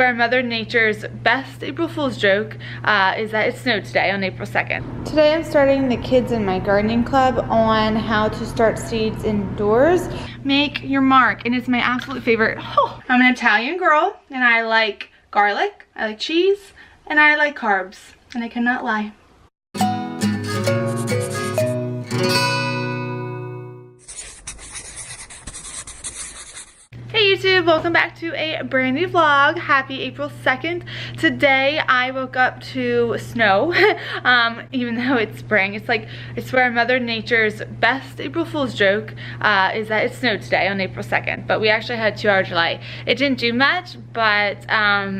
Our Mother Nature's best April Fool's joke is that it snowed today on April 2nd. Today I'm starting the kids in my gardening club on how to start seeds indoors. Make your mark, and it's my absolute favorite. Oh, I'm an Italian girl, and I like garlic, I like cheese, and I like carbs, and I cannot lie. Hey YouTube, welcome back to a brand new vlog. Happy April 2nd. Today I woke up to snow, even though it's spring. I swear Mother Nature's best April Fool's joke is that it snowed today on April 2nd, but we actually had a 2-hour delay. It didn't do much, but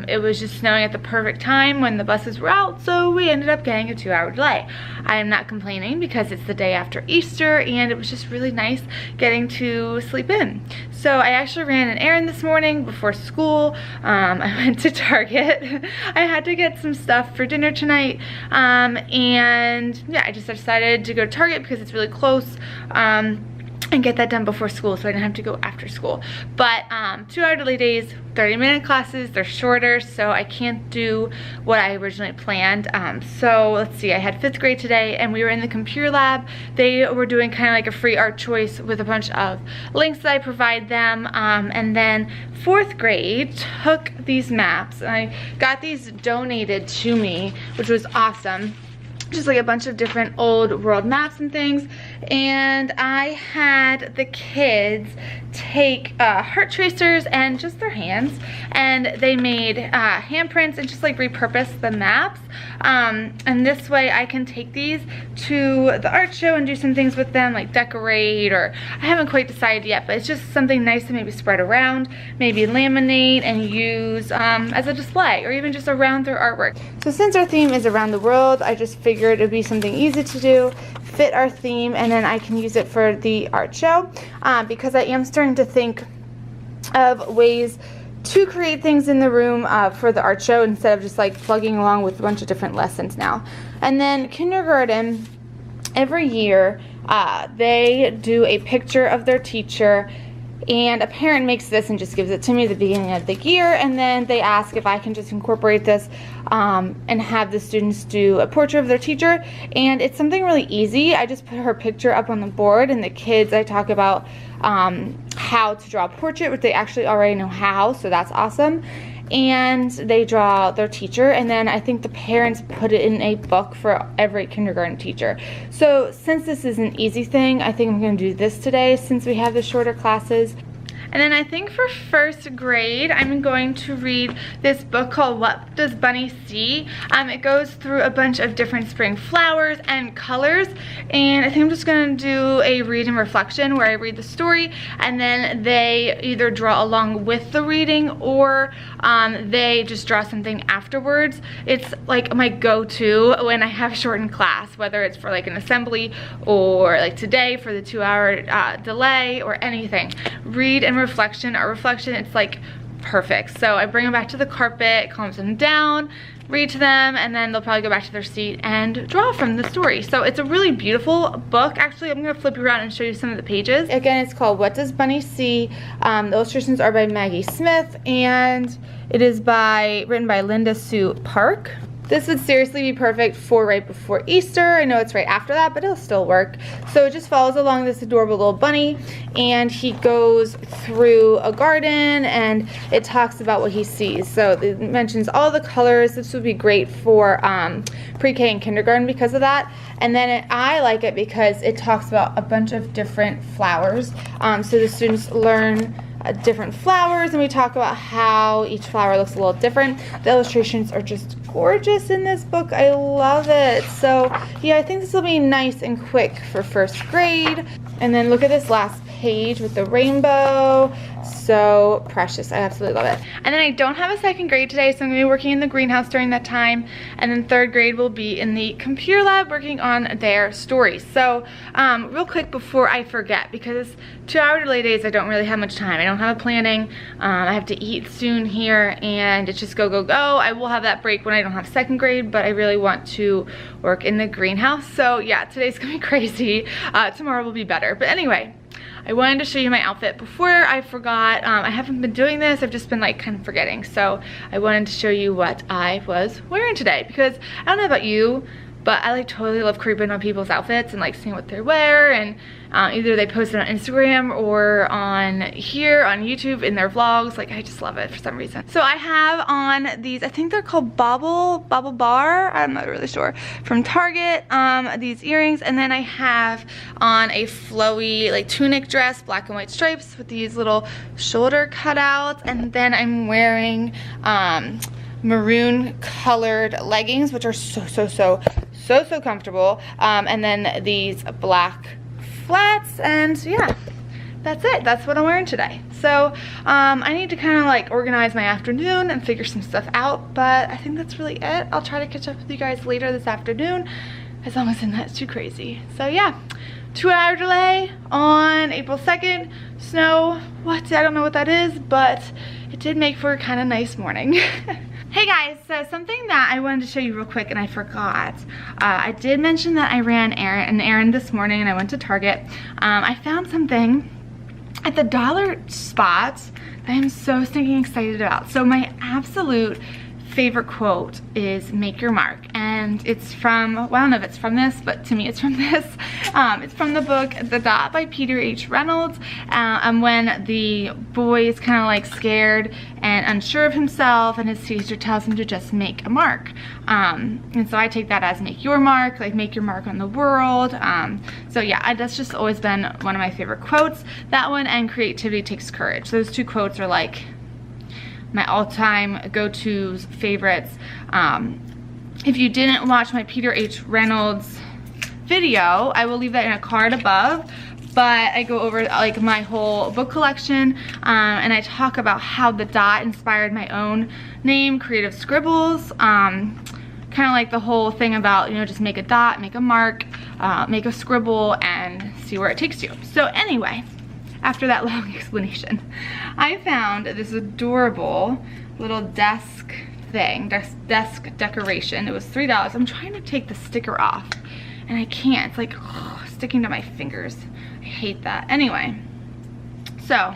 it was just snowing at the perfect time when the buses were out, so we ended up getting a 2-hour delay. I am not complaining because it's the day after Easter and it was just really nice getting to sleep in. So I actually ran an errand this morning before school. I went to Target. I had to get some stuff for dinner tonight, and yeah, I just decided to go to Target because it's really close, and get that done before school so I didn't have to go after school. But 2-hour delay days, 30-minute classes, they're shorter, so I can't do what I originally planned. So let's see, I had 5th grade today and we were in the computer lab. They were doing kind of like a free art choice with a bunch of links that I provide them, and then 4th grade took these maps, and I got these donated to me, which was awesome. Just like a bunch of different old world maps and things, and I had the kids take heart tracers and just their hands, and they made handprints and just like repurpose the maps, and this way I can take these to the art show and do some things with them, like decorate, or I haven't quite decided yet, but it's just something nice to maybe spread around, maybe laminate and use as a display, or even just around their artwork. So since our theme is around the world, I just figured it would be something easy to do, fit our theme, and then I can use it for the art show, because I am starting to think of ways to create things in the room for the art show instead of just like plugging along with a bunch of different lessons now. And then kindergarten, every year they do a picture of their teacher, and a parent makes this and just gives it to me at the beginning of the year, and then they ask if I can just incorporate this and have the students do a portrait of their teacher. And it's something really easy. I just put her picture up on the board, and the kids, I talk about how to draw a portrait, which they actually already know how, so that's awesome. And they draw their teacher, and then I think the parents put it in a book for every kindergarten teacher. So since this is an easy thing, I think I'm going to do this today since we have the shorter classes. And then I think for 1st grade, I'm going to read this book called What Does Bunny See? It goes through a bunch of different spring flowers and colors, and I think I'm just going to do a read and reflection where I read the story, and then they either draw along with the reading, or they just draw something afterwards. It's like my go-to when I have shortened class, whether it's for like an assembly or like today for the 2-hour delay or anything. Read and reflection, art reflection, it's like perfect. So I bring them back to the carpet, calms them down, read to them, and then they'll probably go back to their seat and draw from the story. So it's a really beautiful book. Actually, I'm going to flip you around and show you some of the pages. Again, it's called What Does Bunny See? The illustrations are by Maggie Smith, and it is written by Linda Sue Park. This would seriously be perfect for right before Easter. I know it's right after that, but it'll still work. So it just follows along this adorable little bunny, and he goes through a garden, and it talks about what he sees. So it mentions all the colors. This would be great for pre-K and kindergarten because of that. And then I like it because it talks about a bunch of different flowers. So the students learn different flowers, and we talk about how each flower looks a little different. The illustrations are just gorgeous in this book. I love it. So yeah, I think this will be nice and quick for 1st grade. And then look at this last page with the rainbow. So precious. I absolutely love it. And then I don't have a 2nd grade today, so I'm going to be working in the greenhouse during that time. And then 3rd grade will be in the computer lab working on their stories. So real quick before I forget, because 2-hour delay days, I don't really have much time. I don't have a planning. I have to eat soon here, and it's just go, go, go. I will have that break when I don't have 2nd grade, but I really want to work in the greenhouse. So yeah, today's going to be crazy. Tomorrow will be better. But anyway, I wanted to show you my outfit before I forgot. I haven't been doing this. I've just been like kind of forgetting. So I wanted to show you what I was wearing today, because I don't know about you, but I like totally love creeping on people's outfits and like seeing what they wear, and either they post it on Instagram or on here on YouTube in their vlogs. Like I just love it for some reason. So I have on these, I think they're called Bobble Bar, I'm not really sure, from Target, these earrings, and then I have on a flowy like tunic dress, black and white stripes with these little shoulder cutouts, and then I'm wearing maroon colored leggings, which are so comfortable, and then these black flats, and yeah, that's it. That's what I'm wearing today. So I need to kind of like organize my afternoon and figure some stuff out, but I think that's really it. I'll try to catch up with you guys later this afternoon, as long as it's not too crazy. So yeah, 2-hour delay on April 2nd. Snow, what? I don't know what that is, but it did make for a kind of nice morning. Hey guys, so something that I wanted to show you real quick and I forgot. I did mention that I ran an errand this morning and I went to Target. I found something at the dollar spot that I'm so stinking excited about. So my absolute favorite quote is "make your mark," and it's from, well, I don't know if it's from this, but to me it's from this. It's from the book The Dot by Peter H. Reynolds, and when the boy is kind of like scared and unsure of himself and his teacher tells him to just make a mark, and so I take that as make your mark, like make your mark on the world. So yeah, that's just always been one of my favorite quotes. That one and creativity takes courage. Those two quotes are like my all-time go-to favorites. If you didn't watch my Peter H. Reynolds video, I will leave that in a card above, but I go over like my whole book collection, and I talk about how the dot inspired my own name, Creative Scribbles. Kind of like the whole thing about, you know, just make a dot, make a mark, make a scribble, and see where it takes you. So anyway, after that long explanation, I found this adorable little desk thing, desk decoration. It was $3. I'm trying to take the sticker off and I can't. It's like sticking to my fingers. I hate that. Anyway, so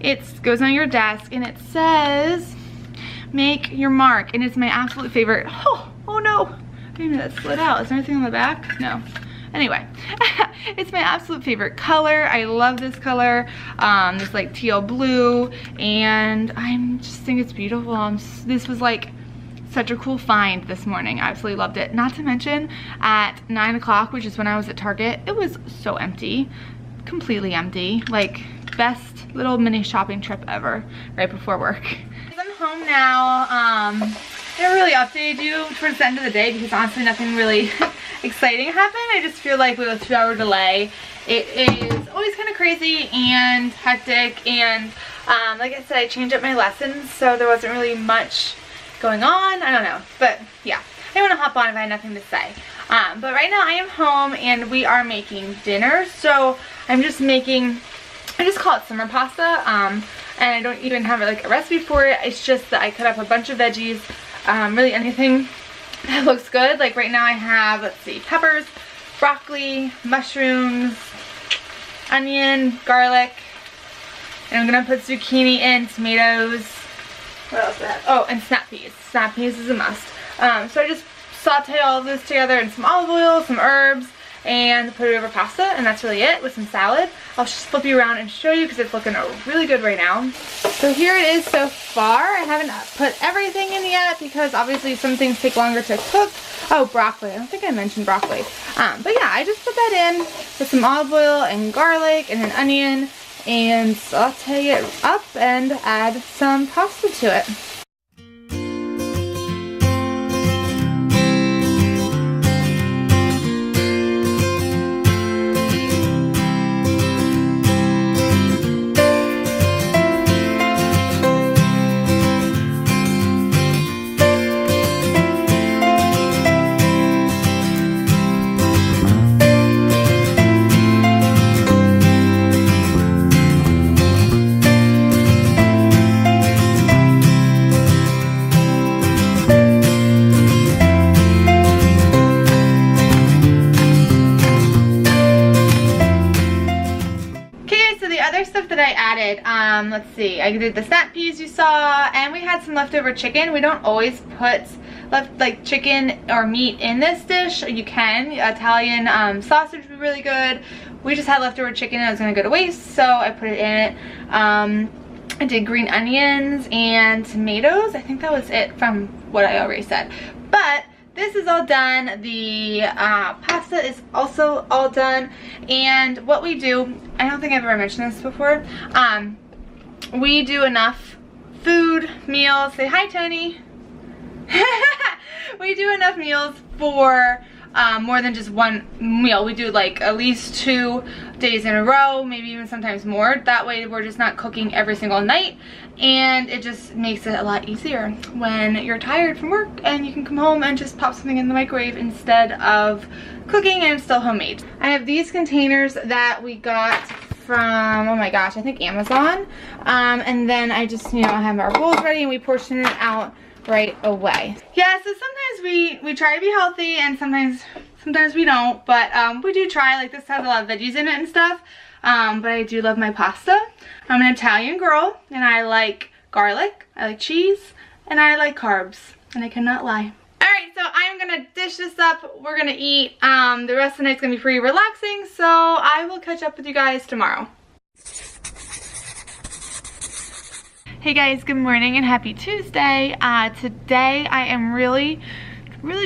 it goes on your desk and it says make your mark, and it's my absolute favorite. Oh no, I didn't know that slid out. Is there anything on the back? No. Anyway, it's my absolute favorite color. I love this color, this like teal blue, and I just think it's beautiful. This was like such a cool find this morning. I absolutely loved it. Not to mention at 9 o'clock, which is when I was at Target, it was so empty, completely empty. Like best little mini shopping trip ever right before work. I'm home now. I never really updated you towards the end of the day because honestly nothing really exciting happened. I just feel like with a 2-hour delay, it is always kind of crazy and hectic, and like I said, I changed up my lessons, so there wasn't really much going on. I don't know, but yeah, I didn't want to hop on if I had nothing to say. But right now I am home and we are making dinner. So I'm just making, I just call it summer pasta, and I don't even have like a recipe for it. It's just that I cut up a bunch of veggies, really anything that looks good. Like right now I have, let's see, peppers, broccoli, mushrooms, onion, garlic, and I'm gonna put zucchini in, tomatoes. What else do I have? Oh, and snap peas. Snap peas is a must. So I just saute all of this together in some olive oil, some herbs, and put it over pasta, and that's really it, with some salad. I'll just flip you around and show you because it's looking really good right now. So here it is so far. I haven't put everything in yet because obviously some things take longer to cook. Oh, broccoli. I don't think I mentioned broccoli. But yeah, I just put that in with some olive oil and garlic and an onion and saute it up and add some pasta to it. let's see, I did the snap peas you saw, and we had some leftover chicken. We don't always put like chicken or meat in this dish. You can. Italian sausage would be really good. We just had leftover chicken and it was gonna go to waste, so I put it in it. I did green onions and tomatoes. I think that was it from what I already said. But this is all done. The pasta is also all done. And what we do, I don't think I've ever mentioned this before, we do enough food, meals. Say hi, Tony. We do enough meals for more than just one meal. We do like at least 2 days in a row, maybe even sometimes more. That way we're just not cooking every single night, and it just makes it a lot easier when you're tired from work and you can come home and just pop something in the microwave instead of cooking, and it's still homemade. I have these containers that we got from, oh my gosh, I think Amazon. And then I just, you know, have our bowls ready and we portion it out right away. Yeah, so sometimes we try to be healthy and sometimes we don't, but we do try. Like, this has a lot of veggies in it and stuff, but I do love my pasta. I'm an Italian girl and I like garlic, I like cheese, and I like carbs, and I cannot lie. Alright, so I'm gonna dish this up. We're gonna eat. The rest of the night's gonna be pretty relaxing, so I will catch up with you guys tomorrow. Hey guys, good morning and happy Tuesday. Today I am really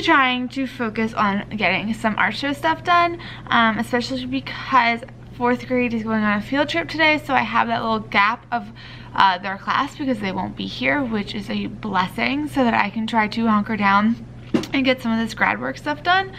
trying to focus on getting some art show stuff done, especially because 4th grade is going on a field trip today, so I have that little gap of their class because they won't be here, which is a blessing, so that I can try to hunker down and get some of this grad work stuff done.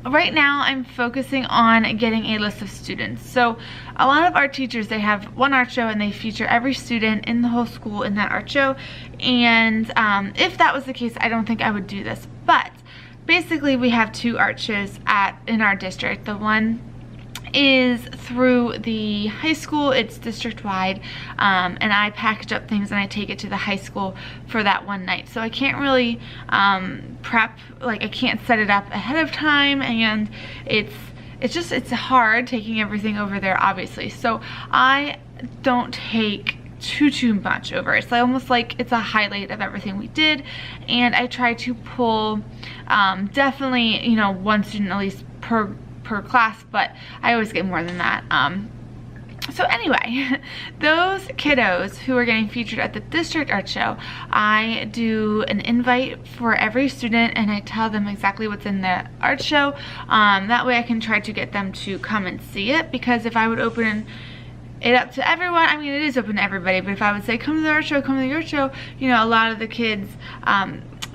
Right now I'm focusing on getting a list of students. So a lot of art teachers, they have one art show and they feature every student in the whole school in that art show, and if that was the case, I don't think I would do this. But basically we have 2 art shows in our district. The one is through the high school, it's district wide, and I package up things and I take it to the high school for that one night. So I can't really prep, like I can't set it up ahead of time, and it's hard taking everything over there, obviously. So I don't take too much over. It's almost like it's a highlight of everything we did, and I try to pull definitely, you know, one student at least per class, but I always get more than that. So anyway, those kiddos who are getting featured at the district art show, I do an invite for every student and I tell them exactly what's in the art show. That way I can try to get them to come and see it, because if I would open it up to everyone, I mean, it is open to everybody, but if I would say come to the art show, come to the art show, you know, a lot of the kids,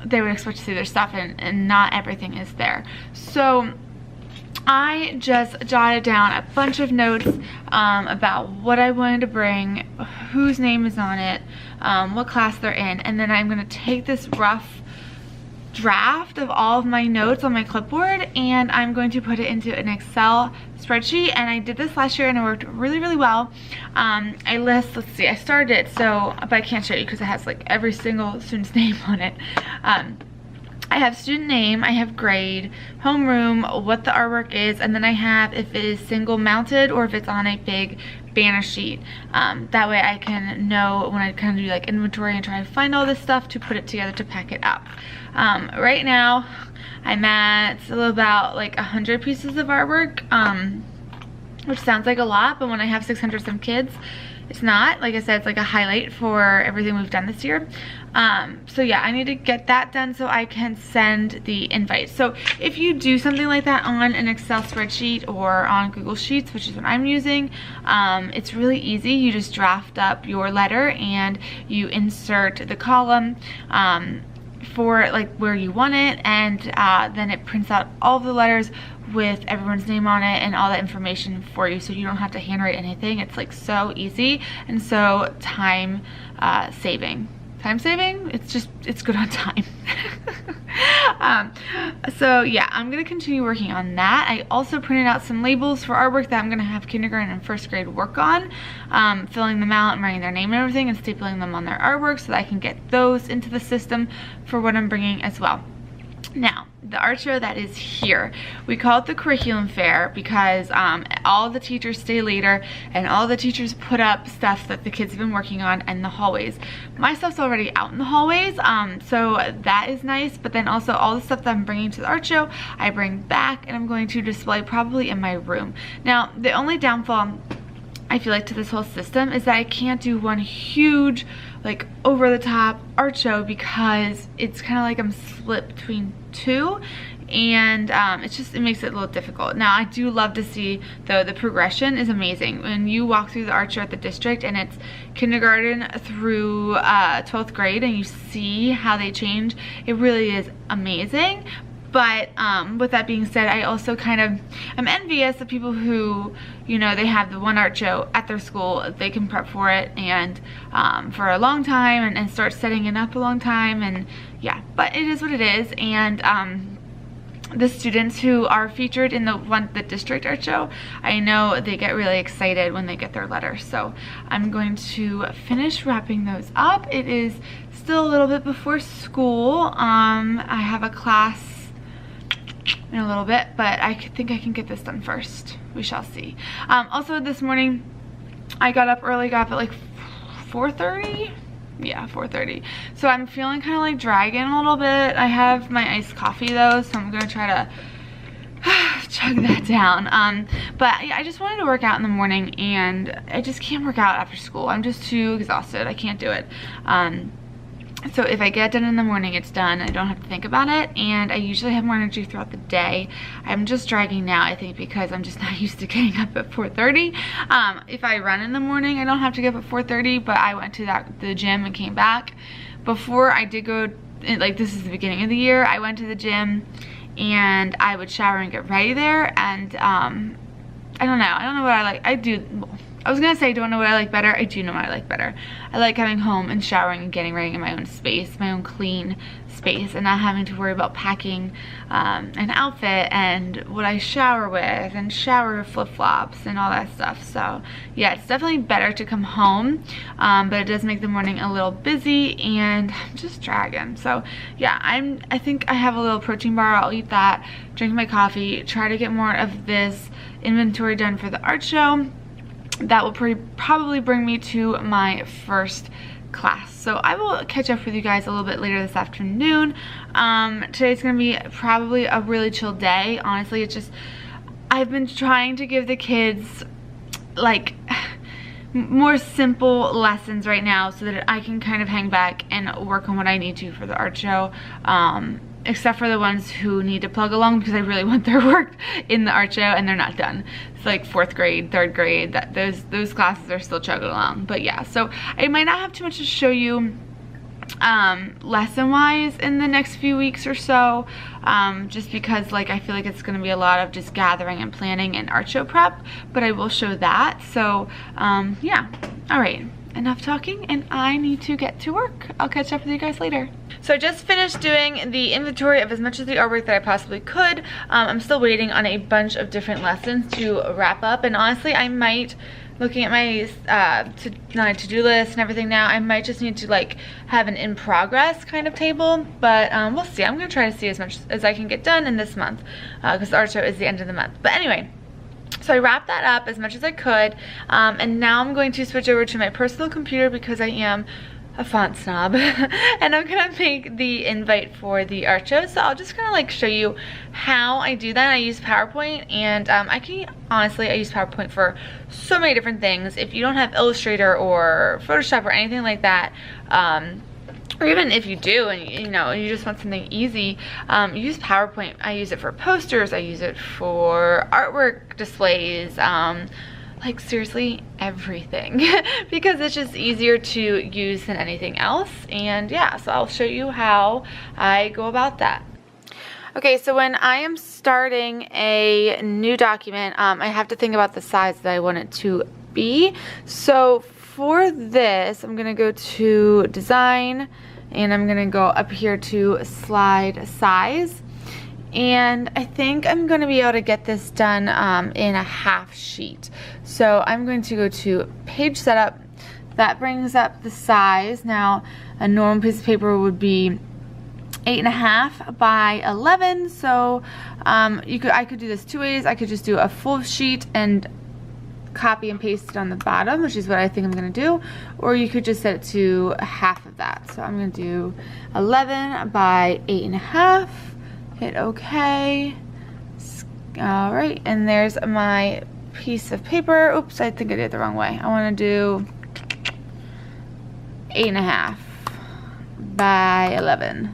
they would expect to see their stuff, and not everything is there. So I just jotted down a bunch of notes about what I wanted to bring, whose name is on it, what class they're in, and then I'm going to take this rough draft of all of my notes on my clipboard and I'm going to put it into an Excel spreadsheet. And I did this last year and it worked really well. I list, let's see, I started it, so, but I can't show you because it has like every single student's name on it. I have student name, I have grade, homeroom, what the artwork is, and then I have if it is single mounted or if it's on a big banner sheet. That way I can know when I kind of do like inventory and try to find all this stuff to put it together to pack it up. Right now I'm at about like 100 pieces of artwork, which sounds like a lot, but when I have 600 some kids, it's not. Like I said, it's like a highlight for everything we've done this year. So yeah, I need to get that done so I can send the invite. So if you do something like that on an Excel spreadsheet or on Google Sheets, which is what I'm using, it's really easy. You just draft up your letter and you insert the column for like where you want it, and then it prints out all the letters with everyone's name on it and all that information for you, so you don't have to handwrite anything. It's like so easy and so time saving. It's good on time. So yeah, I'm gonna continue working on that. I also printed out some labels for artwork that I'm gonna have kindergarten and first grade work on, filling them out and writing their name and everything and stapling them on their artwork so that I can get those into the system for what I'm bringing as well. Now, the art show that is here. We call it the curriculum fair because all the teachers stay later and all the teachers put up stuff that the kids have been working on in the hallways. My stuff's already out in the hallways, so that is nice, but then also all the stuff that I'm bringing to the art show, I bring back and I'm going to display probably in my room. Now, the only downfall I feel like to this whole system is that I can't do one huge, like, over the top art show because it's kind of like I'm split between two, and it makes it a little difficult. Now, I do love to see, though, the progression is amazing. When you walk through the art show at the district and it's kindergarten through 12th grade and you see how they change, it really is amazing. But with that being said, I also I'm envious of people who, you know, they have the one art show at their school, they can prep for it and for a long time and start setting it up a long time, and yeah, but it is what it is. And the students who are featured in the district art show, I know they get really excited when they get their letter. So I'm going to finish wrapping those up. It is still a little bit before school. I have a class in a little bit, but I think I can get this done first. We shall see. Also this morning I got up early, got up at like 4:30. Yeah, 4:30. So I'm feeling kind of like dragging a little bit. I have my iced coffee though, so I'm gonna try to chug that down. But yeah, I just wanted to work out in the morning and I just can't work out after school. I'm just too exhausted. I can't do it. So if I get done in the morning, it's done. I don't have to think about it, and I usually have more energy throughout the day. I'm just dragging now, I think, because I'm just not used to getting up at 4:30. If I run in the morning, I don't have to get up at 4:30, but I went to the gym and came back. Before I did go, like, this is the beginning of the year, I went to the gym and I would shower and get ready there, and I don't know what I like. I was gonna say I don't know what I like better. I do know what I like better. I like coming home and showering and getting ready in my own space, my own clean space, and not having to worry about packing an outfit and what I shower with and shower flip-flops and all that stuff. So yeah, it's definitely better to come home, but it does make the morning a little busy and I'm just dragging. So yeah, I think I have a little protein bar. I'll eat that, drink my coffee, try to get more of this inventory done for the art show. That will probably bring me to my first class. So I will catch up with you guys a little bit later this afternoon. Today's gonna be probably a really chill day. Honestly, it's just, I've been trying to give the kids like more simple lessons right now so that I can kind of hang back and work on what I need to for the art show. Except for the ones who need to plug along, because I really want their work in the art show and they're not done. It's like 4th grade, 3rd grade, those classes are still chugging along. But yeah, so I might not have too much to show you lesson wise in the next few weeks or so, just because like I feel like it's gonna be a lot of just gathering and planning and art show prep, but I will show that. So yeah, all right, enough talking and I need to get to work. I'll catch up with you guys later. So I just finished doing the inventory of as much of the artwork that I possibly could. I'm still waiting on a bunch of different lessons to wrap up, and honestly I might, looking at my to-do list and everything now, I might just need to like have an in progress kind of table, but we'll see. I'm gonna try to see as much as I can get done in this month, because the art show is the end of the month. But anyway, so I wrapped that up as much as I could, and now I'm going to switch over to my personal computer because I am a font snob and I'm gonna make the invite for the art show. So I'll just kind of like show you how I do that. I use PowerPoint, and honestly I use PowerPoint for so many different things. If you don't have Illustrator or Photoshop or anything like that, or even if you do and you know you just want something easy, use PowerPoint. I use it for posters, I use it for artwork displays, like seriously everything because it's just easier to use than anything else. And yeah, so I'll show you how I go about that. Okay, so when I am starting a new document, I have to think about the size that I want it to be. So for this, I'm gonna go to design and I'm gonna go up here to slide size. And I think I'm going to be able to get this done in a half sheet. So I'm going to go to page setup. That brings up the size. Now a normal piece of paper would be 8.5 by 11. So I could do this 2 ways. I could just do a full sheet and copy and paste it on the bottom, which is what I think I'm gonna do, or you could just set it to half of that. So I'm gonna do 11 by 8.5, hit OK. All right, and there's my piece of paper. Oops, I think I did it the wrong way. I wanna do 8.5 by 11.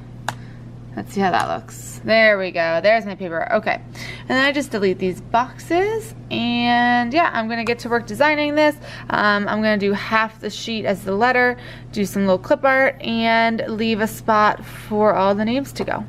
Let's see how that looks. There we go. There's my paper. Okay. And then I just delete these boxes. And yeah, I'm going to get to work designing this. I'm going to do half the sheet as the letter, do some little clip art, and leave a spot for all the names to go.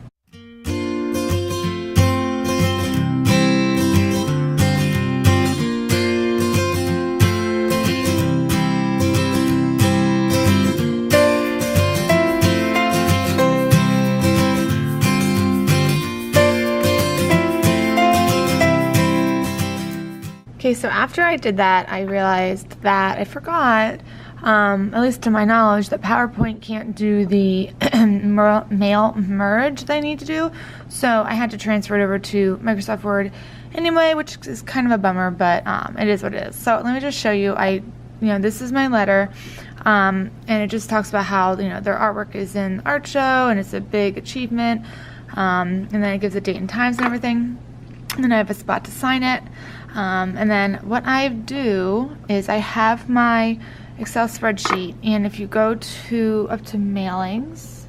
Okay, so after I did that, I realized that I forgot, at least to my knowledge, that PowerPoint can't do the mail merge that I need to do. So I had to transfer it over to Microsoft Word anyway, which is kind of a bummer, but it is what it is. So let me just show you. This is my letter, and it just talks about how their artwork is in art show and it's a big achievement, and then it gives the date and times and everything. And then I have a spot to sign it. And then what I do is I have my Excel spreadsheet, and if you go up to mailings,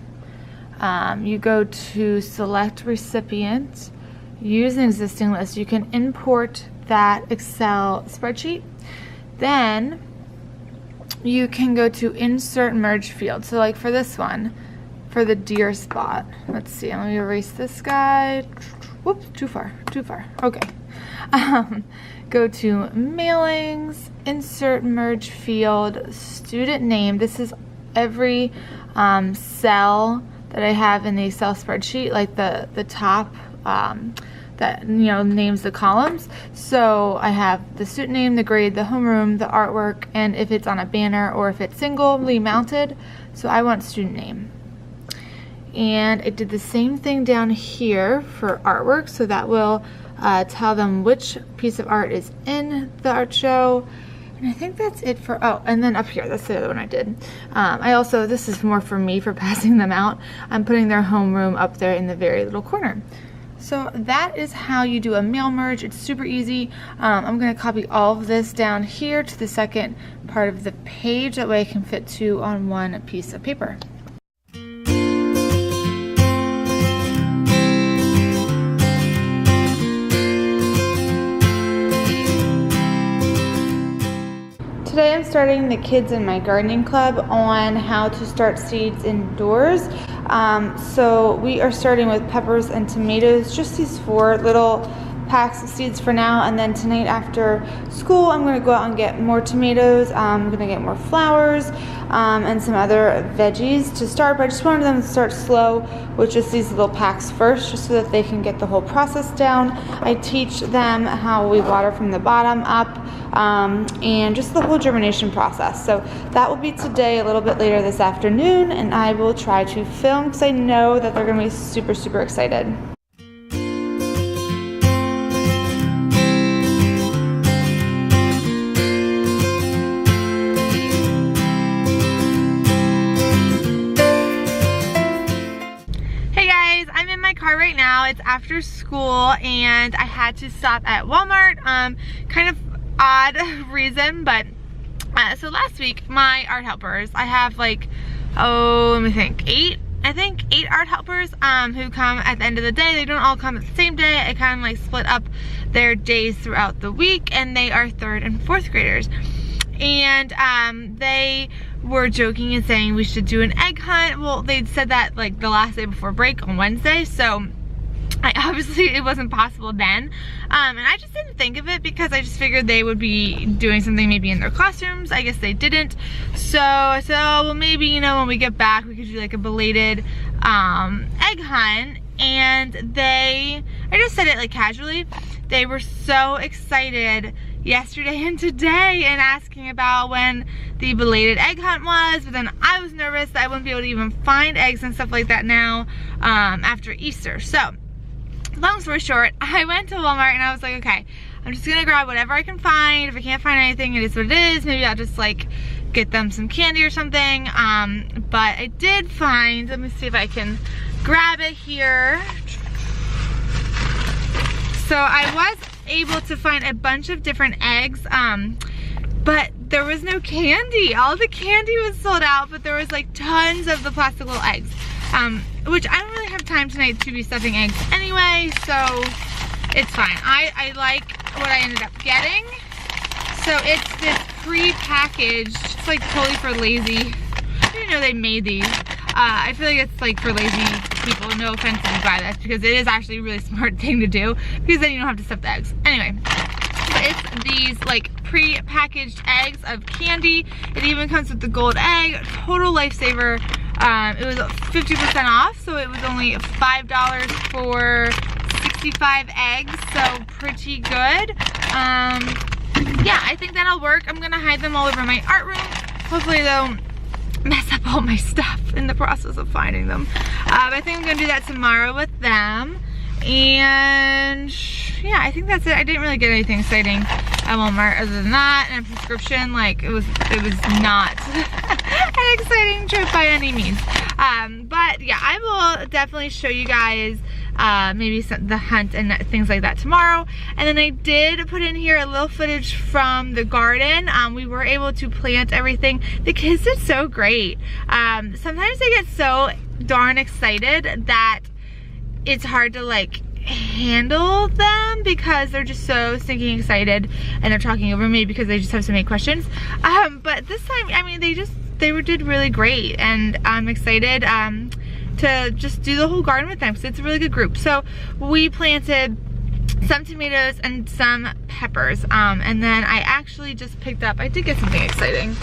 you go to select recipient, use an existing list. You can import that Excel spreadsheet. Then you can go to insert merge field. So like for this one, for the deer spot, let's see, let me erase this guy. Whoops, too far. Okay. Go to mailings, insert merge field, student name. This is every cell that I have in the Excel spreadsheet, like the top that names the columns. So I have the student name, the grade, the homeroom, the artwork, and if it's on a banner or if it's singly mounted. So I want student name. And I did the same thing down here for artwork, so that will tell them which piece of art is in the art show. And I think that's it for, oh, and then up here, that's the other one I did. This is more for me for passing them out. I'm putting their homeroom up there in the very little corner. So that is how you do a mail merge. It's super easy. I'm gonna copy all of this down here to the second part of the page. That way I can fit 2 on 1 piece of paper. Today I'm starting the kids in my gardening club on how to start seeds indoors. So we are starting with peppers and tomatoes, just these 4 little packs of seeds for now, and then tonight after school I'm going to go out and get more tomatoes. I'm going to get more flowers and some other veggies to start, but I just wanted them to start slow with just these little packs first, just so that they can get the whole process down. I teach them how we water from the bottom up, and just the whole germination process. So that will be today, a little bit later this afternoon, and I will try to film because I know that they're going to be super, super excited. Car right now. It's after school and I had to stop at Walmart. Kind of odd reason, but so last week my art helpers, I have like, let me think, 8 art helpers who come at the end of the day. They don't all come at the same day. I kind of like split up their days throughout the week, and they are 3rd and 4th graders. And they were joking and saying we should do an egg hunt. Well, they'd said that like the last day before break on Wednesday, so obviously it wasn't possible then. And I just didn't think of it because I just figured they would be doing something maybe in their classrooms. I guess they didn't. So I said, oh, well, maybe, when we get back, we could do like a belated egg hunt. And I just said it like casually. They were so excited yesterday and today and asking about when the belated egg hunt was, but then I was nervous that I wouldn't be able to even find eggs and stuff like that now after Easter. So long story short, I went to Walmart and I was like, okay, I'm just gonna grab whatever I can find. If I can't find anything, it is what it is. Maybe I'll just like get them some candy or something. But I did find, let me see if I can grab it here. So I was able to find a bunch of different eggs, but there was no candy. All the candy was sold out, but there was like tons of the plastic little eggs, which I don't really have time tonight to be stuffing eggs anyway, so it's fine. I like what I ended up getting. So it's this pre-packaged, it's like totally for lazy. I didn't know they made these. I feel like it's like for lazy people. No offense if you buy this, because it is actually a really smart thing to do, because then you don't have to stuff the eggs. Anyway, but it's these like pre-packaged eggs of candy. It even comes with the gold egg. Total lifesaver. It was 50% off, so it was only $5 for 65 eggs, so pretty good. Yeah, I think that'll work. I'm gonna hide them all over my art room. Hopefully they'll mess up all my stuff in the process of finding them. But I think I'm gonna do that tomorrow with them. And yeah, I think that's it. I didn't really get anything exciting at Walmart other than that, and a prescription. Like it was not an exciting trip by any means. But yeah, I will definitely show you guys maybe the hunt and things like that tomorrow. And then I did put in here a little footage from the garden. We were able to plant everything. The kids did so great. Sometimes they get so darn excited that it's hard to like handle them because they're just so stinking excited and they're talking over me because they just have so many questions. But this time, I mean, they did really great, and I'm excited to just do the whole garden with them because it's a really good group. So we planted some tomatoes and some peppers, and then I actually just picked up, I did get something exciting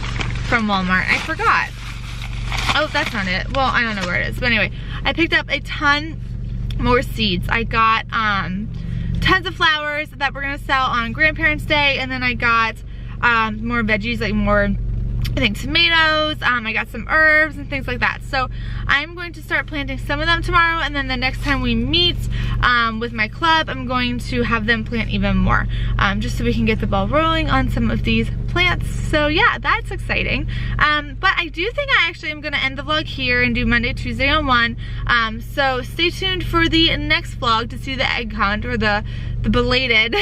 from Walmart. I forgot. Oh, that's not it. Well, I don't know where it is, but anyway, I picked up a ton more seeds. I got tons of flowers that we're gonna sell on Grandparents' Day, and then I got more veggies, like more, I think, tomatoes. I got some herbs and things like that. So I'm going to start planting some of them tomorrow, and then the next time we meet with my club, I'm going to have them plant even more, just so we can get the ball rolling on some of these plants. So yeah, that's exciting. But I do think I actually am going to end the vlog here and do Monday, Tuesday on one. So stay tuned for the next vlog to see the egg hunt, or the belated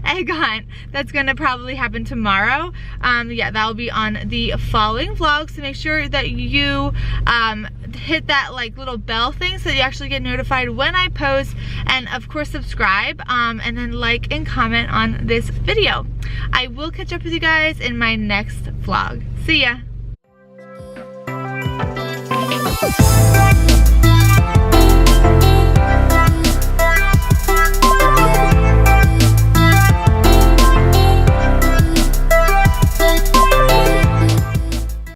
egg hunt that's going to probably happen tomorrow. Yeah, that'll be on the following vlog, so make sure that you hit that like little bell thing so that you actually get notified when I post, and of course subscribe, and then like and comment on this video. I will catch up with you guys in my next vlog. See ya!